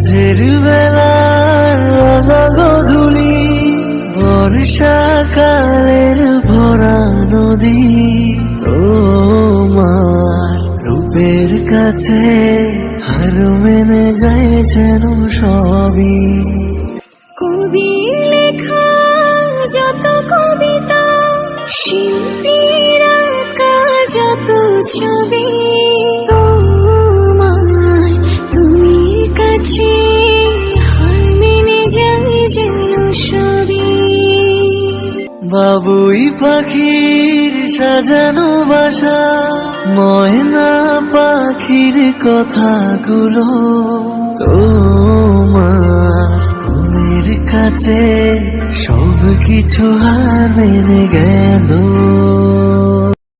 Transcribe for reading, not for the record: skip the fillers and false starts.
মাঝের বেলার রাঙা গধূলি, বর্ষাকালের ভরা নদী, তোমার রূপের কাছে হার মেনে যায় যেন সবই। কবির লেখা যত কবিতা, শিল্পীর আঁকা যত ছবি, তোমার তুমি কাছে হার মেনে যায় যেন সবই। বাবুই পাখির সাজানো বাসা, ময়না পাখির কথাগুলো, তোমার গুণের কাছে সব কিছু হার মেনে গেল।